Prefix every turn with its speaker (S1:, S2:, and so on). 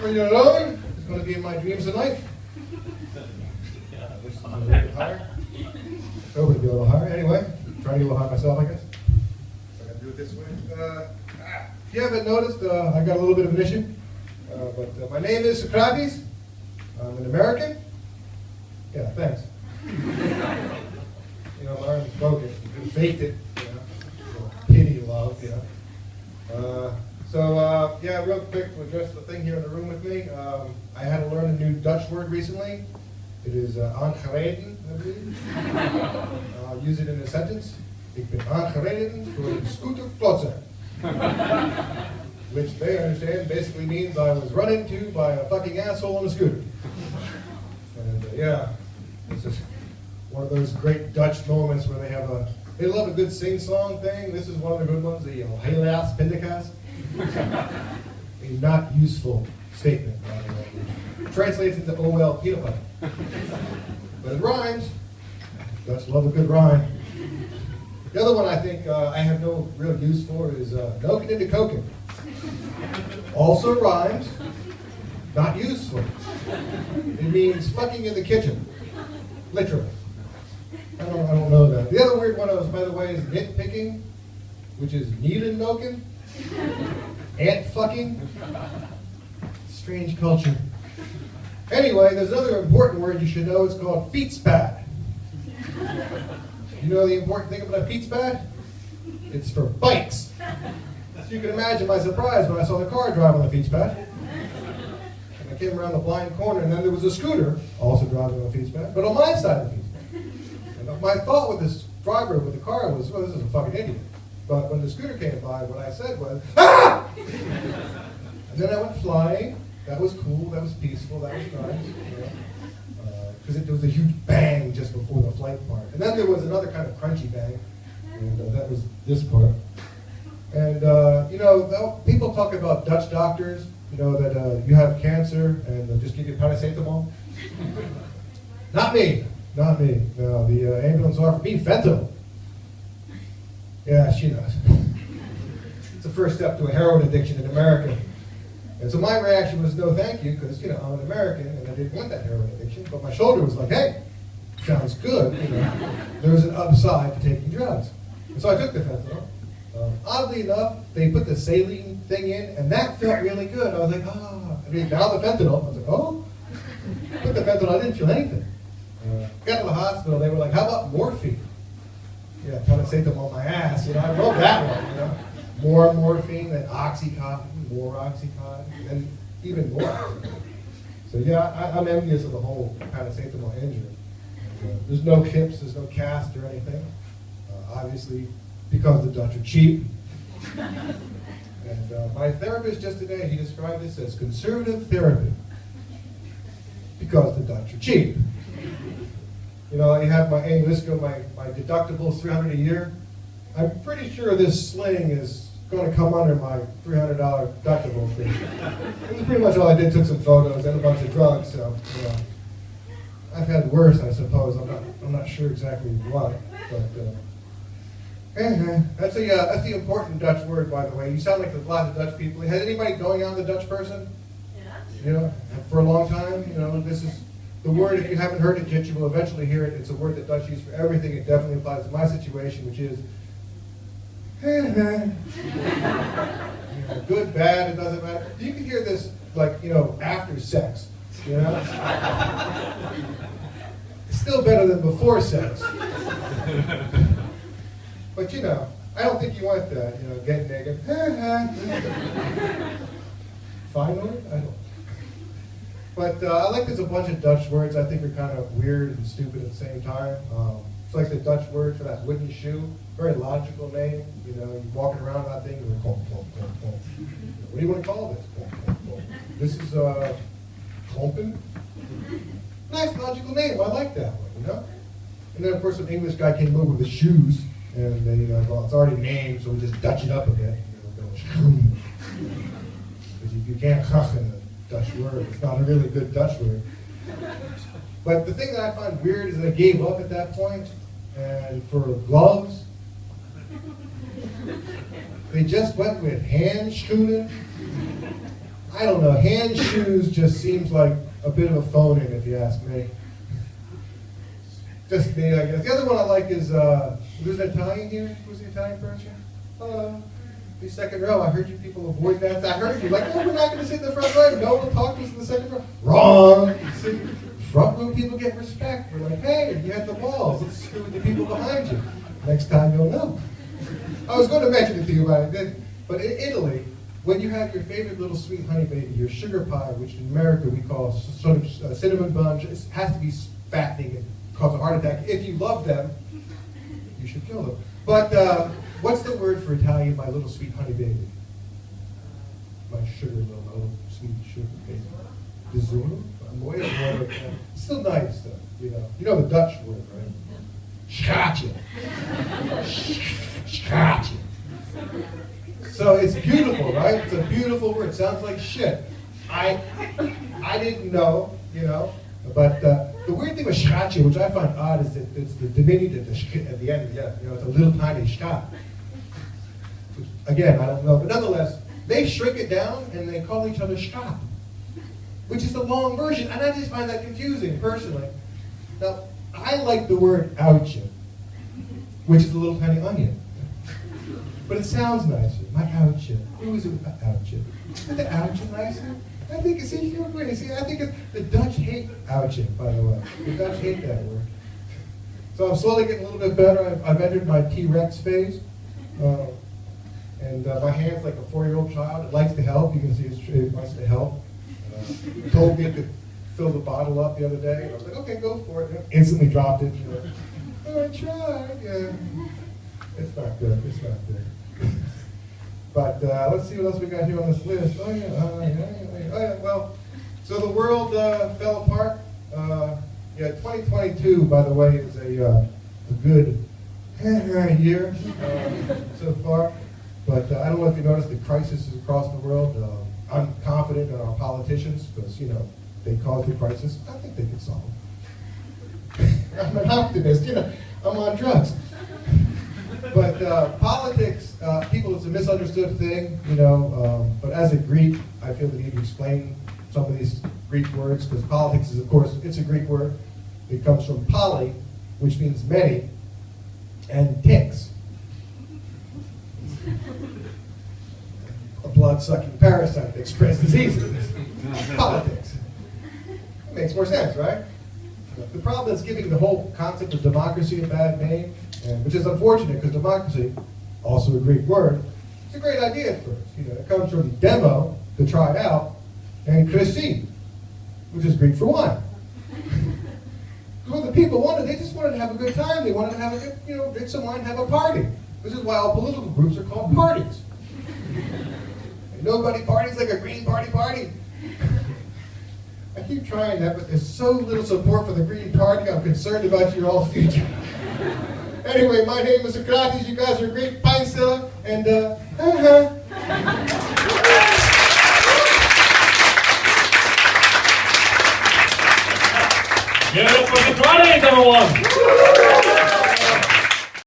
S1: friend Jeroen is going to be in my dreams tonight. This is a little bit higher. Over to be a little higher. Anyway, trying to get a little high myself, I guess. So I got to do it this way. If you haven't noticed, I got a little bit of an issue. But my name is Socrates. I'm an American. Yeah, thanks. You know, my arm is broken. You faked it. You know, pity, love. You know. Yeah, real quick to address the thing here in the room with me. I had to learn a new Dutch word recently. It is aangereden, I believe. I'll use it in a sentence. Ik ben aangereden door een scooterklotser. Which they understand basically means I was run into by a fucking asshole on a scooter. And yeah, it's just one of those great Dutch moments where they love a good sing-song thing. This is one of the good ones, the helaas pindakaas. A not useful statement, by the way. Translates into oh well peanut butter. But it rhymes. Dutch love a good rhyme. The other one I think I have no real use for is noken into koken. Also rhymes, not useful. It means fucking in the kitchen. Literally. I don't know that. The other weird one was, by the way, is nitpicking, which is nielennoken. Ant fucking. Strange culture. Anyway, there's another important word you should know. It's called fietspad. You know the important thing about a fietspad? It's for bikes. So you can imagine my surprise when I saw the car drive on the fietspad. And I came around the blind corner, and then there was a scooter also driving on the fietspad, but on my side of the fietspad. And my thought with this driver with the car was, well, this is a fucking idiot. But when the scooter came by, what I said was, ah! And then I went flying. That was cool, that was peaceful, that was nice. Because there was a huge bang just before the flight part. And then there was another kind of crunchy bang. And that was this part. And, you know, people talk about Dutch doctors, you know, that you have cancer and they'll just give you paracetamol. Not me. Not me. No, the ambulance offered me fentanyl. Yeah, she knows. It's the first step to a heroin addiction in America. And so my reaction was no thank you, because, you know, I'm an American and I didn't want that heroin addiction. But my shoulder was like, hey, sounds good. You know, there's an upside to taking drugs. And so I took the fentanyl. Oddly enough, they put the saline thing in, and that felt really good. I was like, ah. I mean, now the fentanyl. I was like, oh. Put the fentanyl, I didn't feel anything. Got to the hospital, they were like, how about morphine? Yeah, paracetamol on my ass. You know, I love that one. You know, more morphine, then Oxycontin, more Oxycontin, and even more Oxycontin. So yeah, I'm envious of the whole paracetamol injury. There's no hips, there's no cast or anything. Obviously, because the Dutch are cheap. And my therapist just today, he described this as conservative therapy. Because the Dutch are cheap. You know, I have my Iglessis, my deductible is $300 a year. I'm pretty sure this sling is going to come under my $300 deductible fee. It was pretty much all I did, took some photos and a bunch of drugs, so, you know. I've had worse, I suppose. I'm not sure exactly what, but that's the important Dutch word, by the way. You sound like a lot of Dutch people. Has anybody going on the Dutch person? Yeah. You know, for a long time. You know, this is the word. If you haven't heard it yet, you will eventually hear it. It's a word that Dutch use for everything. It definitely applies to my situation, which is good, bad. It doesn't matter. You can hear this, like, you know, after sex. You know, it's still better than before sex. But you know, I don't think you want that, you know, getting naked. Finally? I don't. But I like there's a bunch of Dutch words I think are kind of weird and stupid at the same time. It's like the Dutch word for that wooden shoe. Very logical name. You know, you're walking around with that thing, you're like, what do you want to call this? This is klompen. Nice logical name. I like that one, you know? And then, of course, an English guy came over with the shoes. And then, you know, well, it's already named, so we just Dutch it up a bit. Because you can't chach in a Dutch word. It's not a really good Dutch word. But the thing that I find weird is that I gave up at that point. And for gloves, they just went with handschoenen. I don't know, hand shoes just seems like a bit of a phone-in, if you ask me. Just me, I guess. The other one I like is, who's Italian here? Who's the Italian person? Hello. The second row. I heard you people avoid that. I heard you like, oh, we're not going to sit in the front row. No one will talk to us in the second row. Wrong. See, front row people get respect. We're like, hey, you had the balls. Let's screw with the people behind you. Next time you'll know. I was going to mention it to you, but I didn't. But in Italy, when you have your favorite little sweet honey baby, your sugar pie, which in America we call sort of cinnamon bun, it has to be fattening and cause a heart attack. If you love them, you should kill them. But what's the word for Italian, my little sweet honey baby? My little sweet sugar baby. Dessert? Still nice though, you know. You know the Dutch word, right? Schatje. Schatje. So it's beautiful, right? It's a beautiful word. It sounds like shit. I didn't know, you know. But the weird thing with schatje, which I find odd, is that it's the diminutive at the end. Yeah, you know, it's a little tiny schat. Again, I don't know, but nonetheless, they shrink it down and they call each other schat, which is the long version, and I just find that confusing personally. Now, I like the word ouche, which is a little tiny onion. But it sounds nicer. My ouche. Who is it with the ouche? Isn't the ouche nicer? I think it's I think it's the Dutch hate ouche, by the way. The Dutch hate that word. So I'm slowly getting a little bit better. I've entered my T-Rex phase. And my hand's like a 4-year-old child. It likes to help. You can see it wants to help. It told me to fill the bottle up the other day. And I was like, okay, go for it. And instantly dropped it. You know. Oh, I tried. Yeah. It's not good. It's not good. But let's see what else we got here on this list. Oh yeah. Well, so the world fell apart. 2022, by the way, is a good year so far. But I don't know if you noticed the crisis is across the world. I'm confident in our politicians because, you know, they caused the crisis. I think they could solve it. I'm an optimist. You know, I'm on drugs. But politics, people, it's a misunderstood thing, you know, but as a Greek, I feel the need to explain some of these Greek words, because politics is, of course, it's a Greek word. It comes from poly, which means many, and ticks. A blood-sucking parasite that spreads diseases. Politics. It makes more sense, right? The problem is giving the whole concept of democracy a bad name, which is unfortunate because democracy, also a Greek word, it's a great idea at first. You know, it comes from demo, to try it out, and krisi, which is Greek for wine. Because what the people wanted, they just wanted to have a good time. They wanted to have a good, you know, drink some wine, have a party. This is why all political groups are called parties. And nobody parties like a Green Party. I keep trying that, but there's so little support for the Green Party, I'm concerned about your all's future. Anyway, my name is Socrates, you guys are great, paisa, and
S2: Give it up for Socrates, everyone!